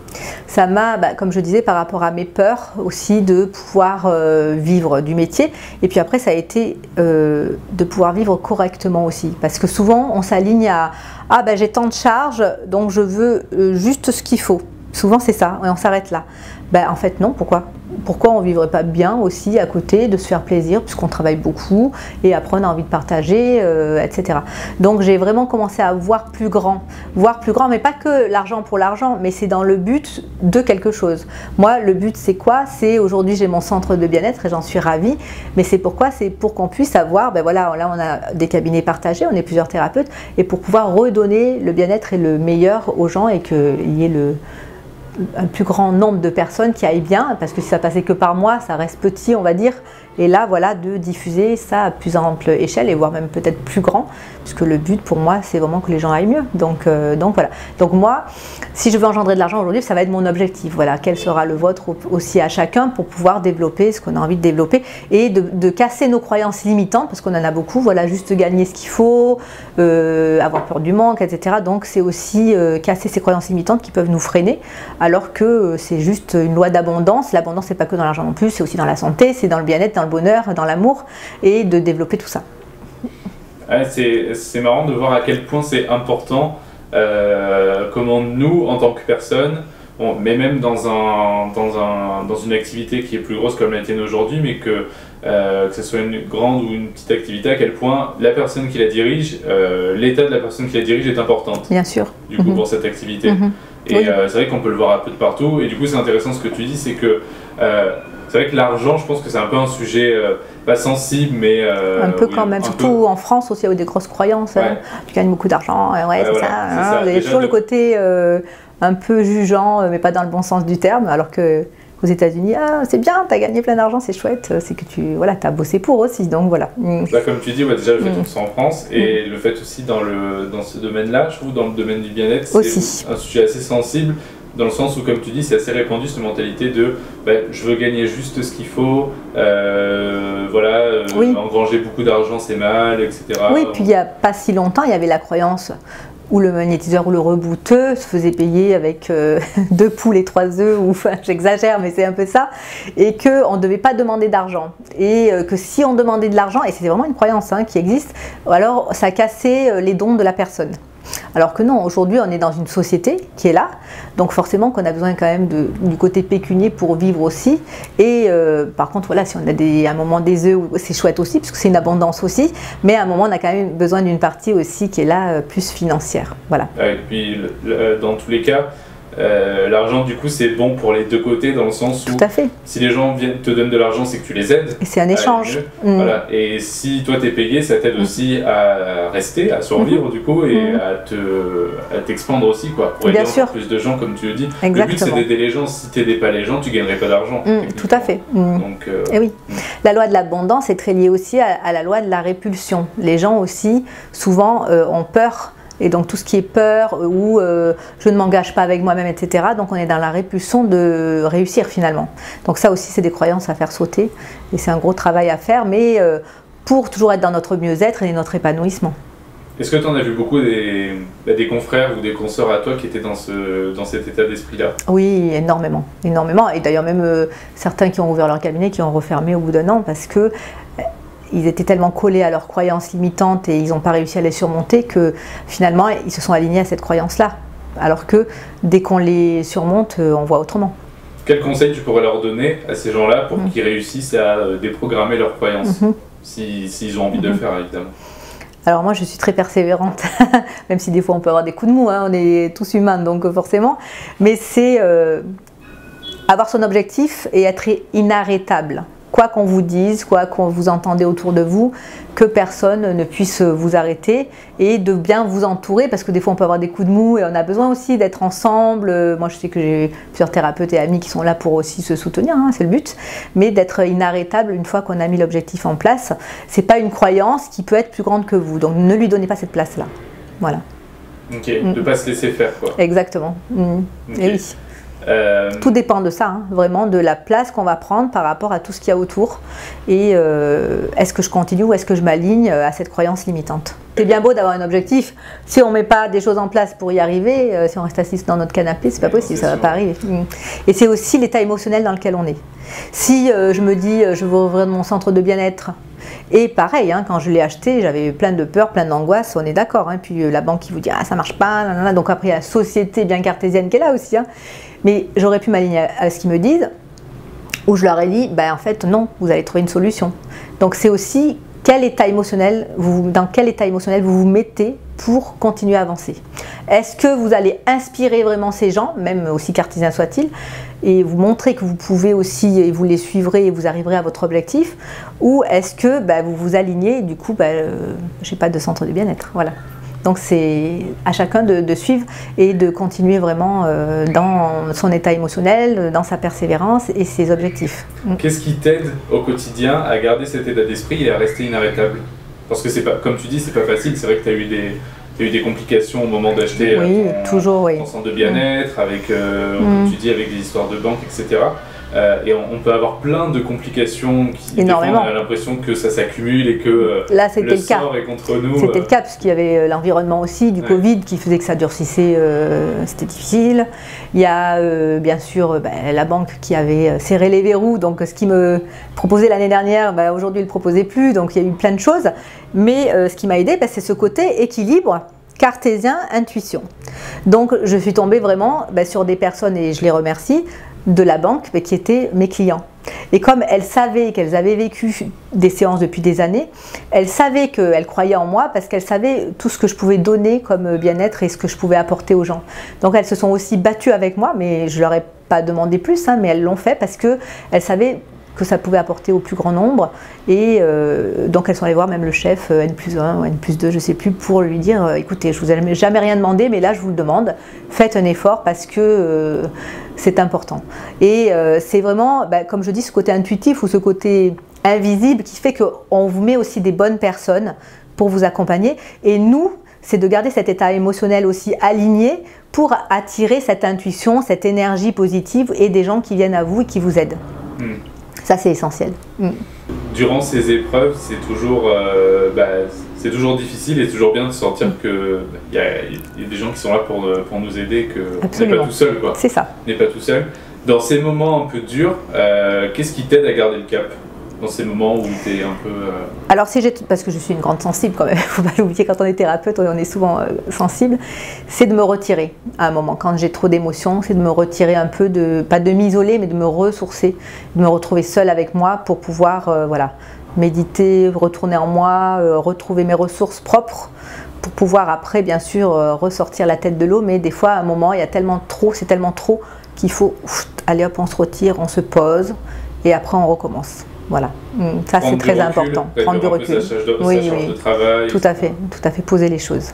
Ça ça m'a, comme je disais, par rapport à mes peurs aussi, de pouvoir vivre du métier. Et puis après, ça a été de pouvoir vivre correctement aussi. Parce que souvent, on s'aligne à « Ah, j'ai tant de charges, donc je veux juste ce qu'il faut ». Souvent, c'est ça, et on s'arrête là. En fait, non, pourquoi on ne vivrait pas bien aussi à côté, de se faire plaisir, puisqu'on travaille beaucoup, et après on a envie de partager, etc. Donc j'ai vraiment commencé à voir plus grand, mais pas que l'argent pour l'argent, mais c'est dans le but de quelque chose. Moi, le but c'est quoi? C'est aujourd'hui j'ai mon centre de bien-être et j'en suis ravie, mais c'est pourquoi? C'est pour qu'on puisse avoir, voilà, là on a des cabinets partagés, on est plusieurs thérapeutes, et pour pouvoir redonner le bien-être et le meilleur aux gens et qu'il y ait un plus grand nombre de personnes qui aillent bien, parce que si ça passait que par moi, ça reste petit, on va dire. Et là, voilà, de diffuser ça à plus ample échelle, et voire même peut-être plus grand, puisque le but pour moi, c'est vraiment que les gens aillent mieux. Donc voilà. Donc moi, si je veux engendrer de l'argent aujourd'hui, ça va être mon objectif. Voilà, quel sera le vôtre aussi à chacun pour pouvoir développer ce qu'on a envie de développer et de casser nos croyances limitantes, parce qu'on en a beaucoup. Voilà, juste gagner ce qu'il faut, avoir peur du manque, etc. Donc c'est aussi casser ces croyances limitantes qui peuvent nous freiner, alors que c'est juste une loi d'abondance. L'abondance, c'est pas que dans l'argent non plus, c'est aussi dans la santé, c'est dans le bien-être, dans le bonheur, dans l'amour, et de développer tout ça. Ouais, c'est marrant de voir à quel point c'est important, comment nous, en tant que personne, mais même dans une activité qui est plus grosse comme la tienne aujourd'hui, mais que ce soit une grande ou une petite activité, à quel point la personne qui la dirige, l'état de la personne qui la dirige est importante. Bien sûr. Du coup, pour cette activité. Et oui. C'est vrai qu'on peut le voir un peu de partout, et du coup c'est intéressant ce que tu dis, c'est que c'est vrai que l'argent, je pense que c'est un peu un sujet pas sensible, mais un peu quand même, surtout en France aussi, il y a des grosses croyances. Ouais. Tu gagnes beaucoup d'argent, ouais, c'est ça. Il y a toujours le côté un peu jugeant, mais pas dans le bon sens du terme, alors que aux États-Unis, c'est bien, tu as gagné plein d'argent, c'est chouette, c'est que tu as bossé pour aussi, donc voilà. Comme tu dis, déjà le fait qu'on soit en France, et le fait aussi dans ce domaine-là, je trouve, dans le domaine du bien-être, c'est un sujet assez sensible, dans le sens où, comme tu dis, c'est assez répandu cette mentalité de je veux gagner juste ce qu'il faut, engranger beaucoup d'argent c'est mal, etc. Oui, puis il n'y a pas si longtemps, il y avait la croyance où le magnétiseur ou le rebouteux se faisait payer avec 2 poules et 3 œufs, ou enfin j'exagère, mais c'est un peu ça, et qu'on ne devait pas demander d'argent, et que si on demandait de l'argent, et c'est vraiment une croyance qui existe, alors ça cassait les dons de la personne. Alors que non, aujourd'hui on est dans une société qui est là, donc forcément qu'on a besoin quand même du côté pécunier pour vivre aussi, et par contre voilà, si on a à un moment des œufs, c'est chouette aussi, parce que c'est une abondance aussi, mais à un moment on a quand même besoin d'une partie aussi qui est là, plus financière. Voilà. Et puis dans tous les cas, l'argent du coup c'est bon pour les deux côtés, dans le sens où si les gens te donnent de l'argent, c'est que tu les aides, et c'est un échange. Voilà. Et si toi t'es payé, ça t'aide aussi à rester, à survivre du coup, et à t'expandre aussi, quoi, pour aider encore plus de gens, comme tu le dis. Exactement. Le but c'est d'aider les gens. Si t'aidais pas les gens, tu gagnerais pas d'argent. Tout à fait. Donc, et oui, la loi de l'abondance est très liée aussi à la loi de la répulsion. Les gens aussi souvent ont peur. Et donc tout ce qui est peur, ou je ne m'engage pas avec moi-même, etc. Donc on est dans la répulsion de réussir finalement. Donc ça aussi c'est des croyances à faire sauter, et c'est un gros travail à faire, mais pour toujours être dans notre mieux-être et notre épanouissement. Est-ce que tu en as vu beaucoup des confrères ou des consoeurs à toi qui étaient dans cet état d'esprit-là? Oui, énormément. Et d'ailleurs même certains qui ont ouvert leur cabinet, qui ont refermé au bout d'un an, parce que ils étaient tellement collés à leurs croyances limitantes et ils n'ont pas réussi à les surmonter, que finalement ils se sont alignés à cette croyance-là. Alors que dès qu'on les surmonte, on voit autrement. Quel conseil tu pourrais leur donner à ces gens-là pour qu'ils réussissent à déprogrammer leurs croyances, s'ils ont envie de le faire, évidemment? Alors moi je suis très persévérante, même si des fois on peut avoir des coups de mou, on est tous humains donc forcément, mais c'est avoir son objectif et être inarrêtable. Quoi qu'on vous dise, quoi qu'on vous entendez autour de vous, que personne ne puisse vous arrêter, et de bien vous entourer, parce que des fois on peut avoir des coups de mou et on a besoin aussi d'être ensemble. Moi je sais que j'ai plusieurs thérapeutes et amis qui sont là pour aussi se soutenir, c'est le but, mais d'être inarrêtable une fois qu'on a mis l'objectif en place. C'est pas une croyance qui peut être plus grande que vous, donc ne lui donnez pas cette place-là. Voilà. Ok, de pas se laisser faire, quoi. Exactement. Okay. Et oui. Tout dépend de ça, hein, vraiment de la place qu'on va prendre par rapport à tout ce qu'il y a autour. Et est-ce que je continue ou est-ce que je m'aligne à cette croyance limitante? C'est bien beau d'avoir un objectif. Si on ne met pas des choses en place pour y arriver, si on reste assis dans notre canapé, c'est pas possible, ça ne va pas arriver. Et c'est aussi l'état émotionnel dans lequel on est. Si je me dis, je veux ouvrir mon centre de bien-être, et pareil, hein, quand je l'ai acheté, j'avais plein de peur, plein d'angoisse, on est d'accord. Hein, puis la banque qui vous dit, ah ça marche pas, nanana. Donc après il y a la société bien cartésienne qui est là aussi. Hein. Mais j'aurais pu m'aligner à ce qu'ils me disent, où je leur ai dit, en fait non, vous allez trouver une solution. Donc c'est aussi quel état émotionnel dans quel état émotionnel vous vous mettez pour continuer à avancer. Est-ce que vous allez inspirer vraiment ces gens, même aussi cartésiens soient-ils, et vous montrer que vous pouvez aussi, et vous les suivrez et vous arriverez à votre objectif, ou est-ce que vous vous alignez et du coup, je n'ai pas de centre de bien-être. Voilà. Donc c'est à chacun de suivre et de continuer vraiment dans son état émotionnel, dans sa persévérance et ses objectifs. Qu'est-ce qui t'aide au quotidien à garder cet état d'esprit et à rester inarrêtable? Parce que c'est pas, comme tu dis, c'est pas facile. C'est vrai que tu as eu des complications au moment d'acheter ton centre de bien-être, avec, comme tu dis, avec des histoires de banque, etc. Et on peut avoir plein de complications qui énormément. On a l'impression que ça s'accumule et que là, le sort est contre nous. C'était le cas, puisqu'il y avait l'environnement aussi du Covid qui faisait que ça durcissait, c'était difficile. Il y a bien sûr la banque qui avait serré les verrous, donc ce qui me proposait l'année dernière, aujourd'hui il ne le proposait plus, donc il y a eu plein de choses. Mais ce qui m'a aidé, c'est ce côté équilibre cartésien, intuition. Donc je suis tombée vraiment sur des personnes, et je les remercie, de la banque qui étaient mes clients. Et comme elles savaient qu'elles avaient vécu des séances depuis des années, elles savaient qu'elles croyaient en moi parce qu'elles savaient tout ce que je pouvais donner comme bien-être et ce que je pouvais apporter aux gens. Donc elles se sont aussi battues avec moi, mais je ne leur ai pas demandé plus, mais elles l'ont fait parce qu'elles savaient que ça pouvait apporter au plus grand nombre. Et donc elles sont allées voir même le chef N+1 ou N+2, je ne sais plus, pour lui dire écoutez, je ne vous ai jamais rien demandé, mais là je vous le demande, faites un effort parce que c'est important. Et c'est vraiment, comme je dis, ce côté intuitif ou ce côté invisible qui fait qu'on vous met aussi des bonnes personnes pour vous accompagner. Et nous, c'est de garder cet état émotionnel aussi aligné pour attirer cette intuition, cette énergie positive et des gens qui viennent à vous et qui vous aident. Ça, c'est essentiel. Durant ces épreuves, c'est toujours difficile et c'est toujours bien de sentir qu'il y a des gens qui sont là pour nous aider, qu'on n'est pas tout seul. C'est ça. On n'est pas tout seul. Dans ces moments un peu durs, qu'est-ce qui t'aide à garder le cap? Dans ces moments où tu es un peu... Alors, parce que je suis une grande sensible quand même, il ne faut pas l'oublier, quand on est thérapeute, on est souvent sensible, c'est de me retirer à un moment. Quand j'ai trop d'émotions, c'est de me retirer un peu, pas de m'isoler, mais de me ressourcer, de me retrouver seule avec moi pour pouvoir méditer, retourner en moi, retrouver mes ressources propres, pour pouvoir après, bien sûr, ressortir la tête de l'eau. Mais des fois, à un moment, il y a tellement trop, c'est tellement trop qu'il faut, allez hop, on se retire, on se pose, et après on recommence. Voilà, ça c'est très important, prendre du recul. De travail. Tout à fait, poser les choses.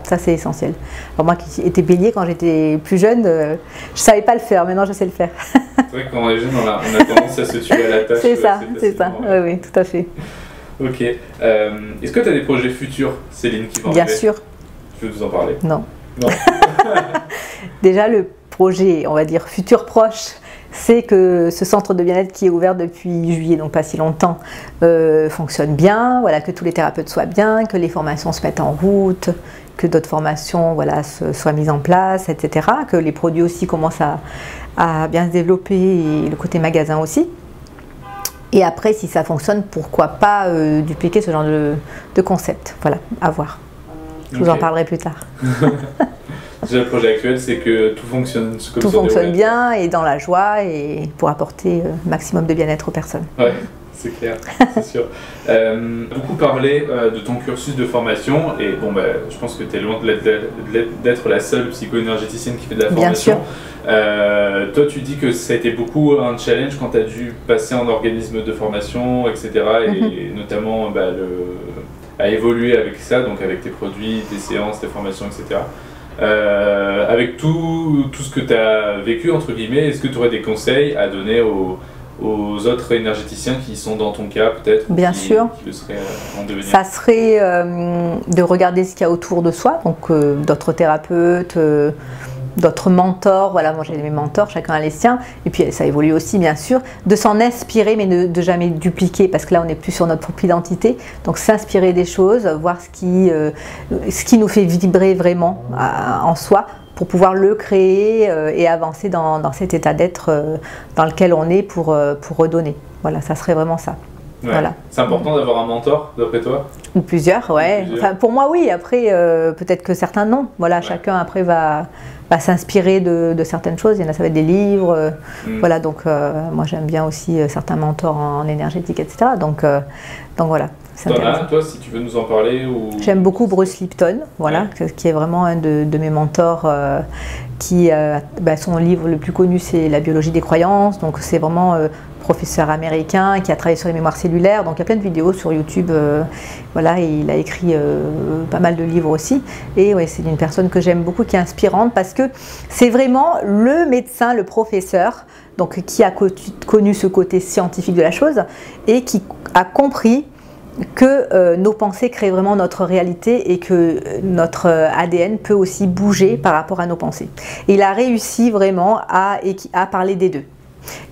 Ça c'est essentiel. Alors moi qui étais bélier quand j'étais plus jeune, je ne savais pas le faire, maintenant je sais le faire. C'est vrai que quand on est jeune, on a tendance à se tuer à la tâche. C'est ça, oui, tout à fait. Ok. Est-ce que tu as des projets futurs, Céline, qui vont arriver? Bien sûr. Tu veux nous en parler? Non. Déjà le projet, on va dire, futur proche, c'est que ce centre de bien-être qui est ouvert depuis juillet, donc pas si longtemps, fonctionne bien, que tous les thérapeutes soient bien, que les formations se mettent en route, que d'autres formations soient mises en place, etc. Que les produits aussi commencent à bien se développer et le côté magasin aussi. Et après, si ça fonctionne, pourquoi pas dupliquer ce genre de concept. Voilà, à voir. Je vous en parlerai plus tard. Déjà, le projet actuel, c'est que tout fonctionne comme ça. Tout fonctionne bien et dans la joie et pour apporter un maximum de bien-être aux personnes. Oui, c'est clair, c'est sûr. Beaucoup parlé de ton cursus de formation et je pense que tu es loin d'être la seule psycho-énergéticienne qui fait de la formation. Bien sûr. Toi, tu dis que ça a été beaucoup un challenge quand tu as dû passer en organisme de formation, etc. Et notamment à évoluer avec ça, donc avec tes produits, tes séances, tes formations, etc. Avec tout ce que tu as vécu, entre guillemets, est-ce que tu aurais des conseils à donner aux autres énergéticiens qui sont dans ton cas, peut-être? Bien sûr. Qui le seraient en devenir? Ça serait de regarder ce qu'il y a autour de soi, donc d'autres thérapeutes, d'autres mentors, voilà, moi j'ai mes mentors, chacun a les siens, et puis ça évolue aussi bien sûr, de s'en inspirer mais de jamais dupliquer, parce que là on n'est plus sur notre propre identité, donc s'inspirer des choses, voir ce qui nous fait vibrer vraiment en soi, pour pouvoir le créer et avancer dans cet état d'être dans lequel on est pour redonner. Voilà, ça serait vraiment ça. Ouais. Voilà. C'est important d'avoir un mentor, d'après toi? Ou plusieurs, ouais. Enfin, pour moi, oui. Après, peut-être que certains, non. Voilà, chacun, après, va s'inspirer de certaines choses. Il y en a, ça va être des livres. Voilà, donc moi, j'aime bien aussi certains mentors en énergétique, etc. Donc voilà. T'en as un, toi, si tu veux nous en parler ou... J'aime beaucoup Bruce Lipton, voilà, qui est vraiment un de mes mentors. Son livre le plus connu, c'est La biologie des croyances. Donc, c'est vraiment... professeur américain qui a travaillé sur les mémoires cellulaires, donc il y a plein de vidéos sur YouTube, voilà, et il a écrit pas mal de livres aussi, et ouais, c'est une personne que j'aime beaucoup, qui est inspirante, parce que c'est vraiment le médecin, le professeur, donc qui a connu ce côté scientifique de la chose, et qui a compris que nos pensées créent vraiment notre réalité et que notre ADN peut aussi bouger par rapport à nos pensées. Et il a réussi vraiment à parler des deux.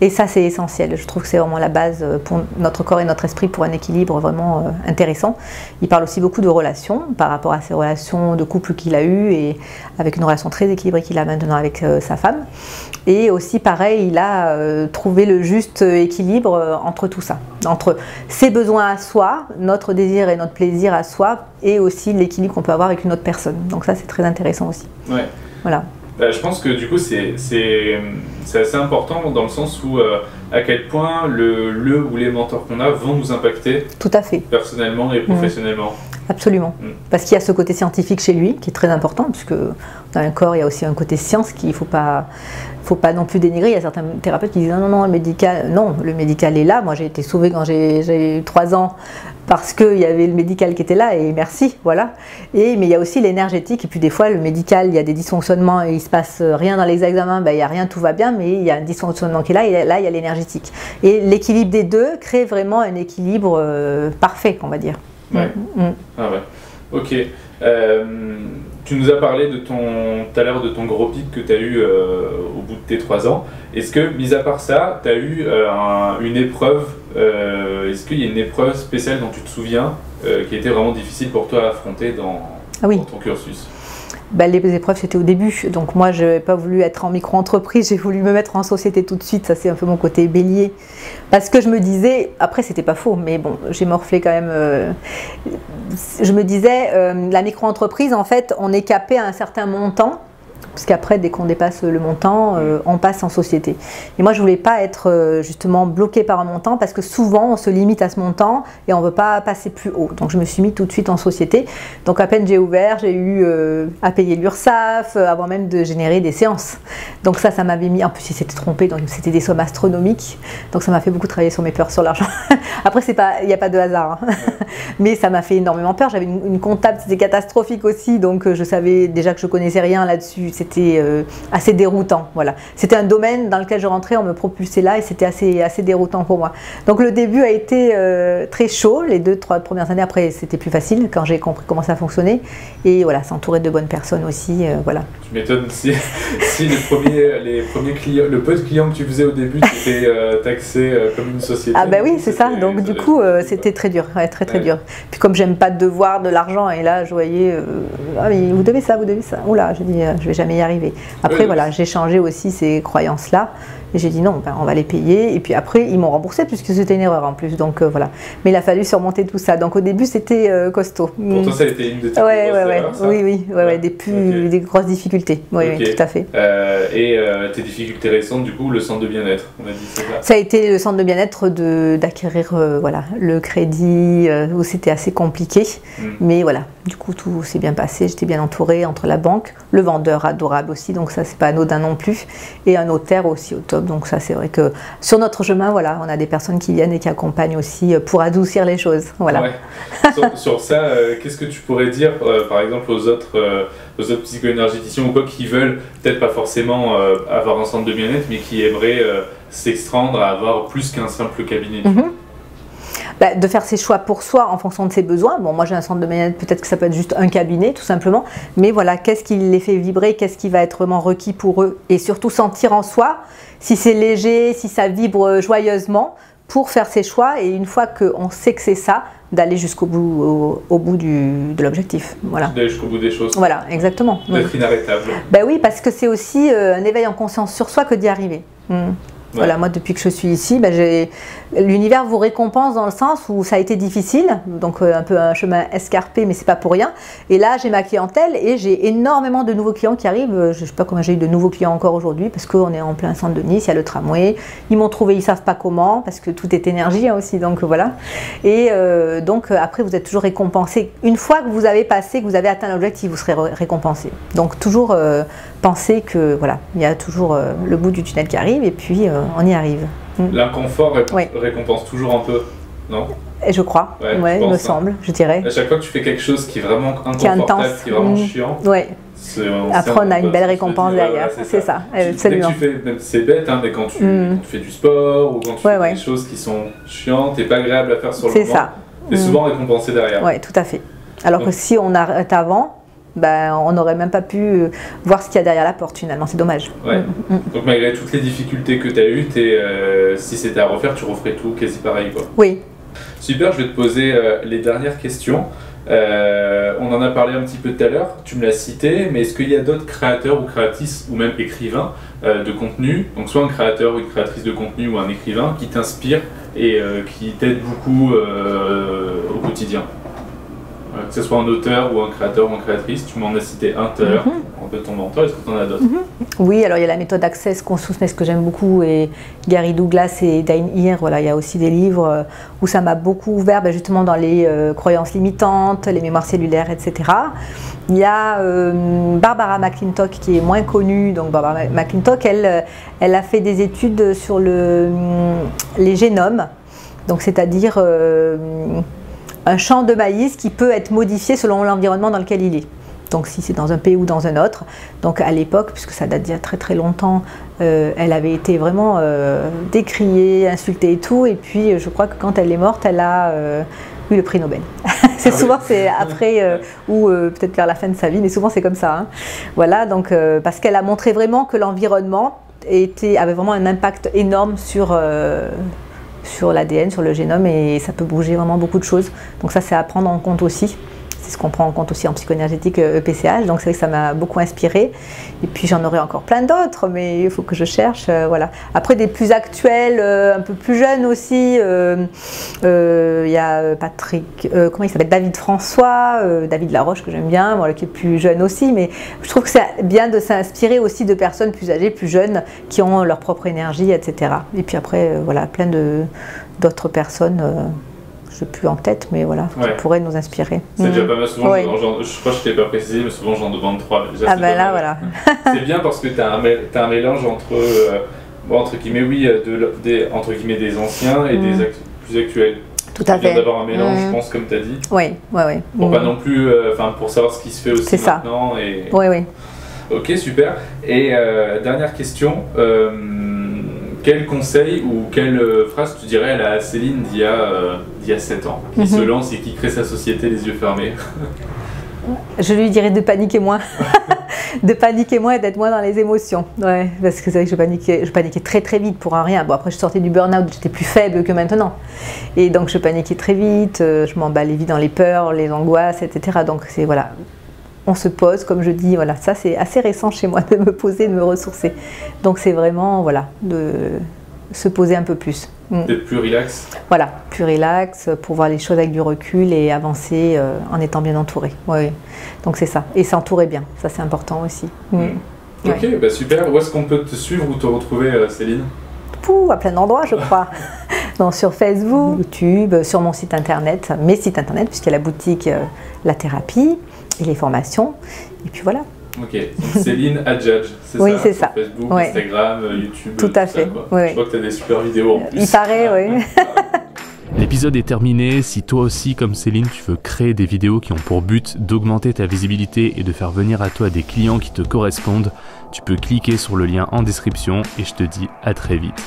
Et ça, c'est essentiel. Je trouve que c'est vraiment la base pour notre corps et notre esprit, pour un équilibre vraiment intéressant. Il parle aussi beaucoup de relations, par rapport à ces relations de couple qu'il a eues, et avec une relation très équilibrée qu'il a maintenant avec sa femme. Et aussi, pareil, il a trouvé le juste équilibre entre tout ça, entre ses besoins à soi, notre désir et notre plaisir à soi, et aussi l'équilibre qu'on peut avoir avec une autre personne. Donc ça, c'est très intéressant aussi. Ouais. Voilà. Je pense que du coup c'est assez important, dans le sens où à quel point le ou les mentors qu'on a vont nous impacter. Tout à fait. Personnellement et professionnellement. Absolument. Parce qu'il y a ce côté scientifique chez lui qui est très important, puisque dans un corps il y a aussi un côté science qu'il ne faut pas non plus dénigrer. Il y a certains thérapeutes qui disent non, le médical est là. Moi j'ai été sauvée quand j'ai eu 3 ans parce qu'il y avait le médical qui était là, et merci, voilà. Mais il y a aussi l'énergétique, et puis des fois le médical, il y a des dysfonctionnements et il ne se passe rien dans les examens, il n'y a rien, tout va bien, mais il y a un dysfonctionnement qui est là, et là il y a l'énergétique. Et l'équilibre des deux crée vraiment un équilibre parfait, on va dire. Ouais. Ah ouais. Ok. Tu nous as parlé tout à l'heure de ton gros pic que tu as eu au bout de tes 3 ans. Est-ce que, mis à part ça, tu as eu une épreuve, est-ce qu'il y a une épreuve spéciale dont tu te souviens qui a été vraiment difficile pour toi à affronter dans ton cursus? Les épreuves, c'était au début. Donc moi, je n'ai pas voulu être en micro-entreprise, j'ai voulu me mettre en société tout de suite. Ça, c'est un peu mon côté bélier. Parce que je me disais, après, c'était pas faux, mais bon, j'ai morflé quand même. Je me disais, la micro-entreprise, en fait, on est capé à un certain montant. Parce qu'après, dès qu'on dépasse le montant, on passe en société. Et moi, je ne voulais pas être justement bloquée par un montant, parce que souvent, on se limite à ce montant et on ne veut pas passer plus haut. Donc, je me suis mis tout de suite en société. Donc, à peine j'ai ouvert, j'ai eu à payer l'URSSAF, avant même de générer des séances. Donc ça m'avait mis... En plus, il s'était trompé, donc c'était des sommes astronomiques. Donc, ça m'a fait beaucoup travailler sur mes peurs sur l'argent. Après, il n'y a pas de hasard. Hein. Mais ça m'a fait énormément peur. J'avais une comptable, c'était catastrophique aussi. Donc, je savais déjà que je ne connaissais rien là-dessus. C'était assez déroutant, voilà. C'était un domaine dans lequel je rentrais, on me propulsait là, et c'était assez déroutant pour moi. Donc le début a été très chaud, les 2-3 premières années. Après, c'était plus facile quand j'ai compris comment ça fonctionnait, et voilà, s'entourer de bonnes personnes aussi, voilà. Tu m'étonnes si les premiers clients, le peu de clients que tu faisais au début, tu étais taxé comme une société. Ah oui, c'est ça. Donc du coup, c'était très dur, très dur. Puis comme j'aime pas devoir de l'argent, et là, je voyais, ah mais vous devez ça. Oula, j'ai dit, je vais jamais y arriver. Après, voilà, j'ai changé aussi ces croyances-là. Et j'ai dit non, on va les payer. Et puis après, ils m'ont remboursé, puisque c'était une erreur en plus. Donc voilà. Mais il a fallu surmonter tout ça. Donc au début, c'était costaud. Pour toi, ça a été une de tes grosses erreurs, ça ? Oui, des grosses difficultés. Oui, tout à fait. Et tes difficultés récentes, du coup, le centre de bien-être, on a dit, c'est ça ? Ça a été le centre de bien-être d'acquérir le crédit, où c'était assez compliqué. Mais voilà, du coup, tout s'est bien passé. J'étais bien entourée entre la banque, le vendeur adorable aussi, donc ça, c'est pas anodin non plus, et un notaire aussi au top. Donc ça, c'est vrai que sur notre chemin, voilà, on a des personnes qui viennent et qui accompagnent aussi pour adoucir les choses. Voilà. Ouais. Sur ça, qu'est-ce que tu pourrais dire, par exemple, aux autres psycho-énergéticiens ou quoi, qui veulent peut-être pas forcément avoir un centre de bien-être, mais qui aimeraient s'extendre à avoir plus qu'un simple cabinet? de faire ses choix pour soi en fonction de ses besoins. Bon, moi j'ai un centre de bien-être, peut-être que ça peut être juste un cabinet tout simplement, mais voilà, qu'est-ce qui les fait vibrer, qu'est-ce qui va être vraiment requis pour eux, et surtout sentir en soi si c'est léger, si ça vibre joyeusement, pour faire ses choix, et une fois qu'on sait que c'est ça, d'aller jusqu'au bout, au bout de l'objectif. Voilà. D'aller jusqu'au bout des choses. Voilà, exactement. D'être inarrêtable. Ben oui, parce que c'est aussi un éveil en conscience sur soi que d'y arriver. Ouais. Voilà, moi depuis que je suis ici, l'univers vous récompense dans le sens où ça a été difficile, donc un peu un chemin escarpé, mais c'est pas pour rien. Et là, j'ai ma clientèle et j'ai énormément de nouveaux clients qui arrivent. Je sais pas combien j'ai eu de nouveaux clients encore aujourd'hui, parce qu'on est en plein centre de Nice, il y a le tramway. Ils m'ont trouvé, ils savent pas comment, parce que tout est énergie aussi, donc voilà. Et donc après, vous êtes toujours récompensé. Une fois que vous avez passé, que vous avez atteint l'objectif, vous serez récompensé. Donc toujours penser que voilà, il y a toujours le bout du tunnel qui arrive, et puis on y arrive. L'inconfort récompense toujours un peu, non? Et je crois, ouais, il me semble, je dirais. À chaque fois que tu fais quelque chose qui est vraiment inconfortable, qui est vraiment chiant, après on a une belle récompense derrière, c'est ça. C'est bête, hein, mais quand tu fais du sport ou quand tu fais des choses qui sont chiantes et pas agréables à faire sur le moment, c'est souvent récompensé derrière. Oui, tout à fait. Alors que si on arrête avant, on n'aurait même pas pu voir ce qu'il y a derrière la porte finalement, c'est dommage. Ouais. Donc malgré toutes les difficultés que tu as eues, si c'était à refaire, tu referais tout quasi pareil, quoi. Oui. Super, je vais te poser les dernières questions. On en a parlé un petit peu tout à l'heure, tu me l'as cité, mais est-ce qu'il y a d'autres créateurs ou créatrices ou même écrivains de contenu, donc soit un créateur ou une créatrice de contenu ou un écrivain qui t'inspire et qui t'aide beaucoup au quotidien? Que ce soit un auteur ou un créateur ou une créatrice, tu m'en as cité un tout à l'heure, de ton mentor, est-ce que tu en as d'autres? Oui, alors il y a la méthode Access Consciousness que j'aime beaucoup, et Gary Douglas et Dain Heer, voilà, il y a aussi des livres où ça m'a beaucoup ouvert justement dans les croyances limitantes, les mémoires cellulaires, etc. Il y a Barbara McClintock qui est moins connue, donc Barbara McClintock, elle a fait des études sur les génomes, donc c'est-à-dire un champ de maïs qui peut être modifié selon l'environnement dans lequel il est. Donc si c'est dans un pays ou dans un autre. Donc à l'époque, puisque ça date d'il y a très très longtemps, elle avait été vraiment décriée, insultée et tout. Et puis je crois que quand elle est morte, elle a eu le prix Nobel. Souvent c'est après ou peut-être vers la fin de sa vie, mais souvent c'est comme ça. Hein. Voilà, donc parce qu'elle a montré vraiment que l'environnement avait vraiment un impact énorme sur l'ADN, sur le génome, et ça peut bouger vraiment beaucoup de choses. Donc ça, c'est à prendre en compte aussi. C'est ce qu'on prend en compte aussi en psychoénergétique EPCH. Donc c'est vrai que ça m'a beaucoup inspiré. Et puis j'en aurais encore plein d'autres, mais il faut que je cherche. Voilà. Après des plus actuels, un peu plus jeunes aussi. Il y a Patrick, comment il s'appelle, David François, David Laroche que j'aime bien, voilà, qui est plus jeune aussi. Mais je trouve que c'est bien de s'inspirer aussi de personnes plus âgées, plus jeunes, qui ont leur propre énergie, etc. Et puis après, voilà, plein d'autres personnes. Je n'ai plus en tête, mais voilà, qui pourrait nous inspirer. C'est déjà pas mal. Souvent, je crois que je ne t'ai pas précisé, mais souvent j'en demande 3. Ah ben là, voilà. C'est bien parce que tu as un mélange entre guillemets, entre guillemets des anciens et des plus actuels. Tout à fait. D'avoir un mélange, je pense, comme tu as dit. Oui. Pour pas non plus, pour savoir ce qui se fait aussi maintenant. Oui. Ok, super. Et dernière question. Quel conseil ou quelle phrase tu dirais à Céline d'il y a 7 ans, qui se lance et qui crée sa société les yeux fermés? Je lui dirais de paniquer moins. De paniquer moins et d'être moins dans les émotions. Ouais, parce que c'est vrai que je paniquais très très vite pour un rien. Bon, après je sortais du burn-out, j'étais plus faible que maintenant. Et donc je paniquais très vite, je m'emballais vite dans les peurs, les angoisses, etc. Donc c'est voilà. On se pose, comme je dis, voilà, ça c'est assez récent chez moi de me poser, de me ressourcer. Donc c'est vraiment, voilà, de se poser un peu plus. D'être plus relax. Voilà, plus relax, pour voir les choses avec du recul et avancer en étant bien entouré. Oui. Donc c'est ça. Et s'entourer bien, ça c'est important aussi. Ok, bah super. Où est-ce qu'on peut te suivre ou te retrouver, Céline? À plein d'endroits, je crois. Donc, sur Facebook, YouTube, sur mon site internet, mes sites internet, puisqu'il y a la boutique La Thérapie et les formations. Et puis voilà. Ok, donc Céline Adjadj, c'est ça? Oui, c'est ça. Facebook, Instagram, YouTube. Tout à fait. Je crois que tu as des super vidéos en plus. Il paraît, oui. L'épisode est terminé. Si toi aussi, comme Céline, tu veux créer des vidéos qui ont pour but d'augmenter ta visibilité et de faire venir à toi des clients qui te correspondent, tu peux cliquer sur le lien en description et je te dis à très vite.